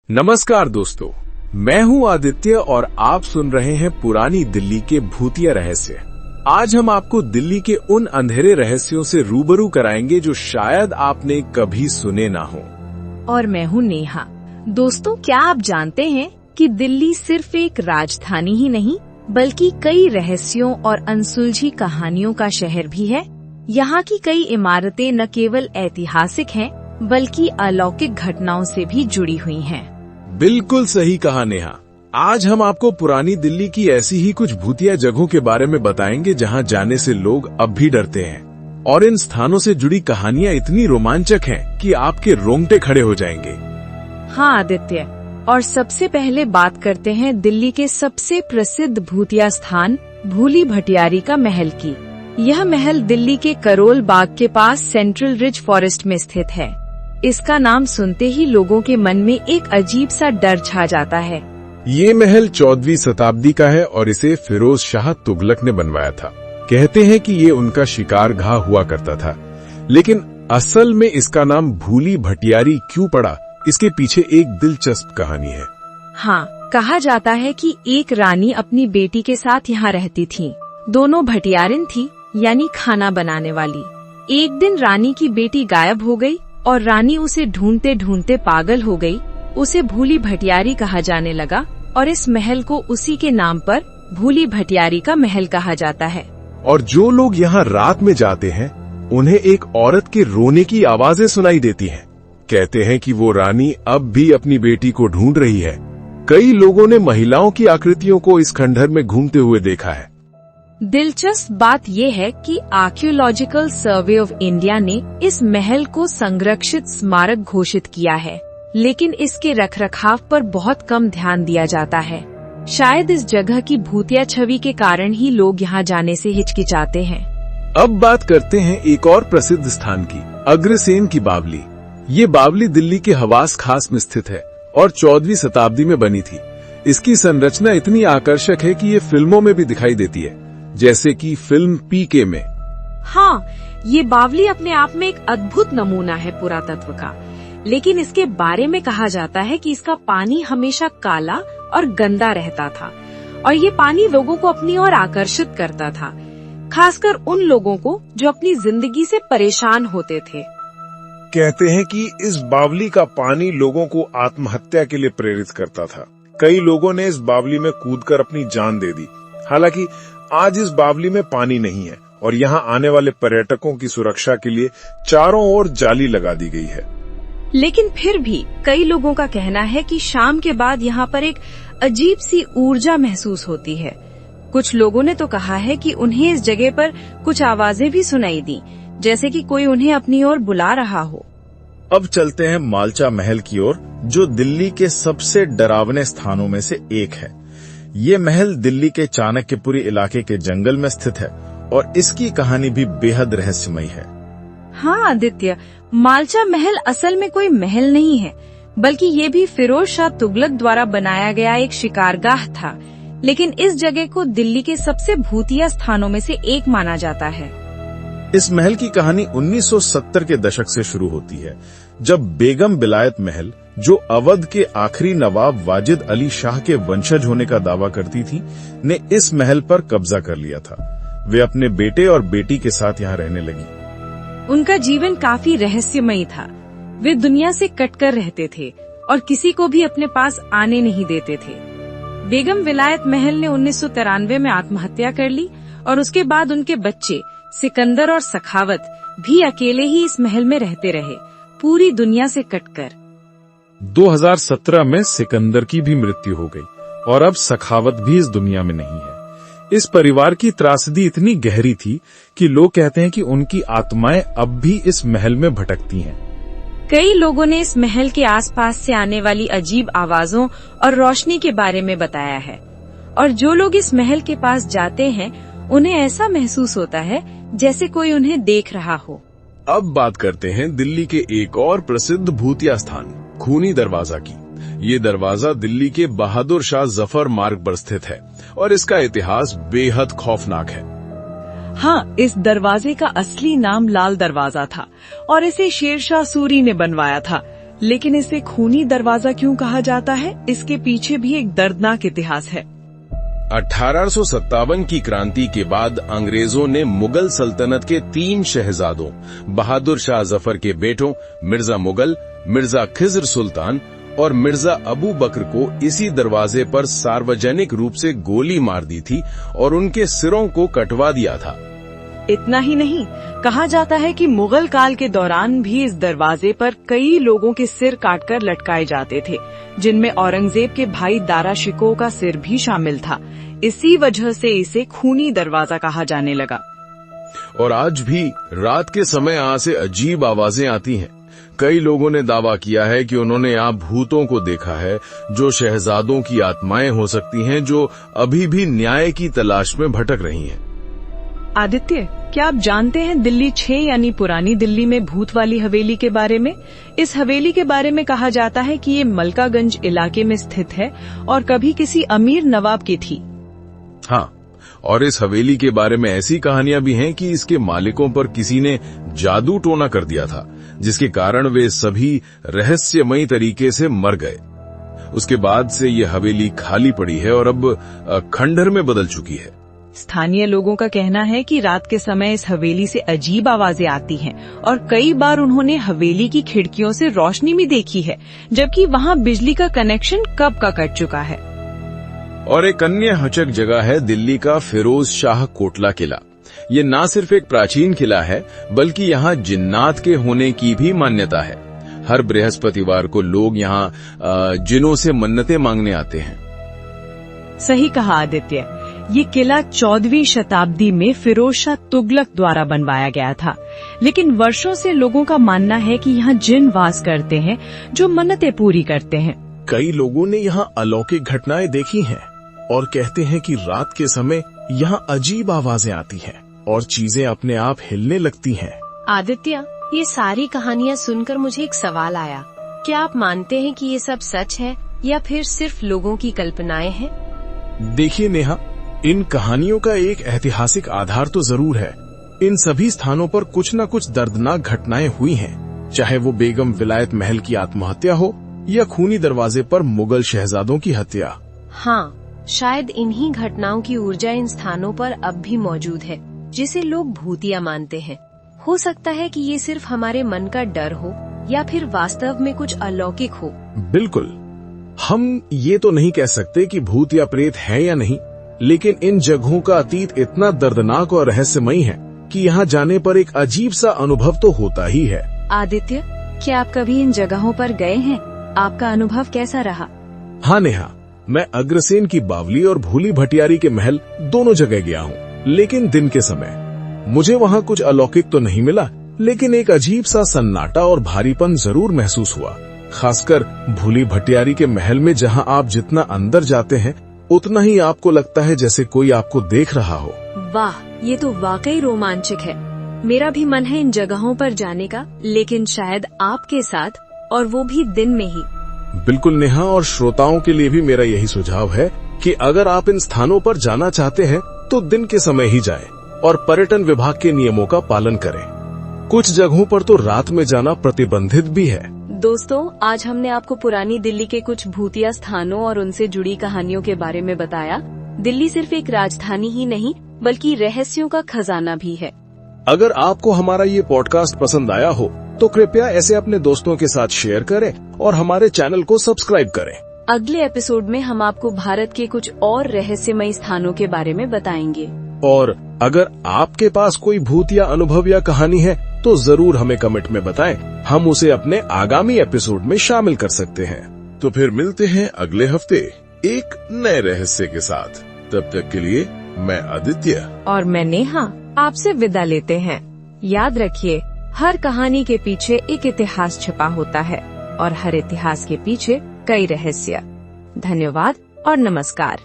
नमस्कार दोस्तों, मैं हूं आदित्य और आप सुन रहे हैं पुरानी दिल्ली के भूतिया रहस्य। आज हम आपको दिल्ली के उन अंधेरे रहस्यों से रूबरू कराएंगे जो शायद आपने कभी सुने ना हो। और मैं हूं नेहा। दोस्तों, क्या आप जानते हैं कि दिल्ली सिर्फ एक राजधानी ही नहीं बल्कि कई रहस्यों और अनसुलझी कहानियों का शहर भी है। यहाँ की कई इमारतें न केवल ऐतिहासिक हैं बल्कि अलौकिक घटनाओं से भी जुड़ी हुई हैं। बिल्कुल सही कहा नेहा। आज हम आपको पुरानी दिल्ली की ऐसी ही कुछ भूतिया जगहों के बारे में बताएंगे जहां जाने से लोग अब भी डरते हैं। और इन स्थानों से जुड़ी कहानियां इतनी रोमांचक हैं कि आपके रोंगटे खड़े हो जाएंगे। हाँ आदित्य, और सबसे पहले बात करते हैं दिल्ली के सबसे प्रसिद्ध भूतिया स्थान भूली भटियारी का महल की। यह महल दिल्ली के करोल बाग के पास सेंट्रल रिज फॉरेस्ट में स्थित है। इसका नाम सुनते ही लोगों के मन में एक अजीब सा डर छा जाता है। ये महल 14वीं शताब्दी का है और इसे फिरोज शाह तुगलक ने बनवाया था। कहते हैं कि ये उनका शिकारगाह हुआ करता था, लेकिन असल में इसका नाम भूली भटियारी क्यों पड़ा, इसके पीछे एक दिलचस्प कहानी है। हाँ, कहा जाता है कि एक रानी अपनी बेटी के साथ यहाँ रहती थी। दोनों भटियारिन थी, यानी खाना बनाने वाली। एक दिन रानी की बेटी गायब हो गई और रानी उसे ढूंढते ढूंढते पागल हो गई। उसे भूली भटियारी कहा जाने लगा और इस महल को उसी के नाम पर भूली भटियारी का महल कहा जाता है। और जो लोग यहाँ रात में जाते हैं उन्हें एक औरत के रोने की आवाजें सुनाई देती हैं। कहते हैं कि वो रानी अब भी अपनी बेटी को ढूंढ रही है। कई लोगों ने महिलाओं की आकृतियों को इस खंडहर में घूमते हुए देखा है। दिलचस्प बात यह है कि आर्कियोलॉजिकल सर्वे ऑफ इंडिया ने इस महल को संरक्षित स्मारक घोषित किया है, लेकिन इसके रखरखाव पर बहुत कम ध्यान दिया जाता है। शायद इस जगह की भूतिया छवि के कारण ही लोग यहाँ जाने से हिचकिचाते हैं। अब बात करते हैं एक और प्रसिद्ध स्थान की, अग्रसेन की बावली। ये बावली दिल्ली के हवास खास में स्थित है और 14वीं शताब्दी में बनी थी। इसकी संरचना इतनी आकर्षक है कि ये फिल्मों में भी दिखाई देती है, जैसे कि फिल्म पीके में। हाँ, ये बावली अपने आप में एक अद्भुत नमूना है पुरातत्व का, लेकिन इसके बारे में कहा जाता है कि इसका पानी हमेशा काला और गंदा रहता था और ये पानी लोगों को अपनी ओर आकर्षित करता था, खासकर उन लोगों को जो अपनी जिंदगी से परेशान होते थे। कहते हैं कि इस बावली का पानी लोगों को आत्महत्या के लिए प्रेरित करता था। कई लोगों ने इस बावली में कूदकर अपनी जान दे दी। हालांकि आज इस बावली में पानी नहीं है और यहाँ आने वाले पर्यटकों की सुरक्षा के लिए चारों ओर जाली लगा दी गई है। लेकिन फिर भी कई लोगों का कहना है कि शाम के बाद यहाँ पर एक अजीब सी ऊर्जा महसूस होती है। कुछ लोगों ने तो कहा है कि उन्हें इस जगह पर कुछ आवाजें भी सुनाई दी, जैसे कि कोई उन्हें अपनी ओर बुला रहा हो। अब चलते हैं मालचा महल की ओर, जो दिल्ली के सबसे डरावने स्थानों में से एक है। ये महल दिल्ली के चाणक्यपुरी इलाके के जंगल में स्थित है और इसकी कहानी भी बेहद रहस्यमयी है। हाँ आदित्य, मालचा महल असल में कोई महल नहीं है, बल्कि ये भी फिरोज शाह तुगलक द्वारा बनाया गया एक शिकारगाह था। लेकिन इस जगह को दिल्ली के सबसे भूतिया स्थानों में से एक माना जाता है। इस महल की कहानी 1970 के दशक से शुरू होती है, जब बेगम विलायत महल, जो अवध के आखिरी नवाब वाजिद अली शाह के वंशज होने का दावा करती थी, ने इस महल पर कब्जा कर लिया था। वे अपने बेटे और बेटी के साथ यहाँ रहने लगी। उनका जीवन काफी रहस्यमयी था। वे दुनिया से कटकर रहते थे और किसी को भी अपने पास आने नहीं देते थे। बेगम विलायत महल ने 1993 में आत्महत्या कर ली और उसके बाद उनके बच्चे सिकंदर और सखावत भी अकेले ही इस महल में रहते रहे, पूरी दुनिया से कटकर। 2017 में सिकंदर की भी मृत्यु हो गई और अब सखावत भी इस दुनिया में नहीं है। इस परिवार की त्रासदी इतनी गहरी थी कि लोग कहते हैं कि उनकी आत्माएं अब भी इस महल में भटकती हैं। कई लोगों ने इस महल के आसपास से आने वाली अजीब आवाजों और रोशनी के बारे में बताया है, और जो लोग इस महल के पास जाते हैं उन्हें ऐसा महसूस होता है जैसे कोई उन्हें देख रहा हो। अब बात करते हैं दिल्ली के एक और प्रसिद्ध भूतिया स्थान, खूनी दरवाजा की। ये दरवाजा दिल्ली के बहादुर शाह जफर मार्ग पर स्थित है और इसका इतिहास बेहद खौफनाक है। हाँ, इस दरवाजे का असली नाम लाल दरवाजा था और इसे शेरशाह सूरी ने बनवाया था। लेकिन इसे खूनी दरवाजा क्यों कहा जाता है, इसके पीछे भी एक दर्दनाक इतिहास है। 1857 की क्रांति के बाद अंग्रेजों ने मुगल सल्तनत के 3 शहजादों बहादुर शाह जफर के बेटों मिर्जा मुगल, मिर्जा खिज्र सुल्तान और मिर्जा अबू बकर को इसी दरवाजे पर सार्वजनिक रूप से गोली मार दी थी और उनके सिरों को कटवा दिया था। इतना ही नहीं, कहा जाता है कि मुगल काल के दौरान भी इस दरवाजे पर कई लोगों के सिर काटकर लटकाए जाते थे, जिनमें औरंगजेब के भाई दारा शिकोह का सिर भी शामिल था। इसी वजह से इसे खूनी दरवाजा कहा जाने लगा। और आज भी रात के समय यहाँ से अजीब आवाजें आती हैं। कई लोगों ने दावा किया है कि उन्होंने यहाँ भूतों को देखा है, जो शहजादों की आत्माएं हो सकती हैं, जो अभी भी न्याय की तलाश में भटक रही हैं। आदित्य, क्या आप जानते हैं दिल्ली 6 यानी पुरानी दिल्ली में भूत वाली हवेली के बारे में? इस हवेली के बारे में कहा जाता है कि ये मलकागंज इलाके में स्थित है और कभी किसी अमीर नवाब की थी। हाँ, और इस हवेली के बारे में ऐसी कहानियां भी हैं कि इसके मालिकों पर किसी ने जादू टोना कर दिया था, जिसके कारण वे सभी रहस्यमयी तरीके से मर गए। उसके बाद से ये हवेली खाली पड़ी है और अब खंडहर में बदल चुकी है। स्थानीय लोगों का कहना है कि रात के समय इस हवेली से अजीब आवाजें आती हैं और कई बार उन्होंने हवेली की खिड़कियों से रोशनी भी देखी है, जबकि वहां बिजली का कनेक्शन कब का कट चुका है। और एक अन्य हचक जगह है दिल्ली का फिरोज शाह कोटला किला। ये न सिर्फ एक प्राचीन किला है, बल्कि यहाँ जिन्नात के होने की भी मान्यता है। हर बृहस्पतिवार को लोग यहाँ जिनों से मन्नतें मांगने आते हैं। सही कहा आदित्य, ये किला 14वीं शताब्दी में फिरोज शाह तुगलक द्वारा बनवाया गया था, लेकिन वर्षों से लोगों का मानना है कि यहाँ जिन वास करते हैं जो मन्नतें पूरी करते हैं। कई लोगों ने यहाँ अलौकिक घटनाएं देखी हैं और कहते हैं कि रात के समय यहाँ अजीब आवाजें आती हैं और चीजें अपने आप हिलने लगती हैं। आदित्य, ये सारी कहानियाँ सुनकर मुझे एक सवाल आया। क्या आप मानते हैं कि ये सब सच है या फिर सिर्फ लोगों की कल्पनाएं हैं? देखिए नेहा, इन कहानियों का एक ऐतिहासिक आधार तो जरूर है। इन सभी स्थानों पर कुछ न कुछ दर्दनाक घटनाएं हुई हैं, चाहे वो बेगम विलायत महल की आत्महत्या हो या खूनी दरवाजे पर मुगल शहजादों की हत्या। हाँ, शायद इन्हीं घटनाओं की ऊर्जा इन स्थानों पर अब भी मौजूद है, जिसे लोग भूतिया मानते हैं। हो सकता है कि ये सिर्फ हमारे मन का डर हो या फिर वास्तव में कुछ अलौकिक हो। बिल्कुल, हम ये तो नहीं कह सकते कि भूत या प्रेत है या नहीं, लेकिन इन जगहों का अतीत इतना दर्दनाक और रहस्यमयी है कि यहाँ जाने पर एक अजीब सा अनुभव तो होता ही है। आदित्य, क्या आप कभी इन जगहों पर गए हैं? आपका अनुभव कैसा रहा? हाँ नेहा, मैं अग्रसेन की बावली और भूली भटियारी के महल दोनों जगह गया हूँ, लेकिन दिन के समय। मुझे वहाँ कुछ अलौकिक तो नहीं मिला, लेकिन एक अजीब सा सन्नाटा और भारीपन जरूर महसूस हुआ। खासकर भूली भटियारी के महल में, जहाँ आप जितना अंदर जाते हैं उतना ही आपको लगता है जैसे कोई आपको देख रहा हो। वाह, ये तो वाकई रोमांचक है। मेरा भी मन है इन जगहों पर जाने का, लेकिन शायद आपके साथ, और वो भी दिन में ही। बिल्कुल नेहा, और श्रोताओं के लिए भी मेरा यही सुझाव है कि अगर आप इन स्थानों पर जाना चाहते हैं तो दिन के समय ही जाएं और पर्यटन विभाग के नियमों का पालन करें। कुछ जगहों पर तो रात में जाना प्रतिबंधित भी है। दोस्तों, आज हमने आपको पुरानी दिल्ली के कुछ भूतिया स्थानों और उनसे जुड़ी कहानियों के बारे में बताया। दिल्ली सिर्फ एक राजधानी ही नहीं, बल्कि रहस्यों का खजाना भी है। अगर आपको हमारा ये पॉडकास्ट पसंद आया हो तो कृपया ऐसे अपने दोस्तों के साथ शेयर करें और हमारे चैनल को सब्सक्राइब करें। अगले एपिसोड में हम आपको भारत के कुछ और रहस्यमयी स्थानों के बारे में बताएंगे। और अगर आपके पास कोई भूत या अनुभव या कहानी है तो जरूर हमें कमेंट में बताएं। हम उसे अपने आगामी एपिसोड में शामिल कर सकते हैं। तो फिर मिलते हैं अगले हफ्ते एक नए रहस्य के साथ। तब तक के लिए मैं आदित्य और मैं नेहा आपसे विदा लेते हैं। याद रखिए, हर कहानी के पीछे एक इतिहास छिपा होता है और हर इतिहास के पीछे कई रहस्य। धन्यवाद और नमस्कार।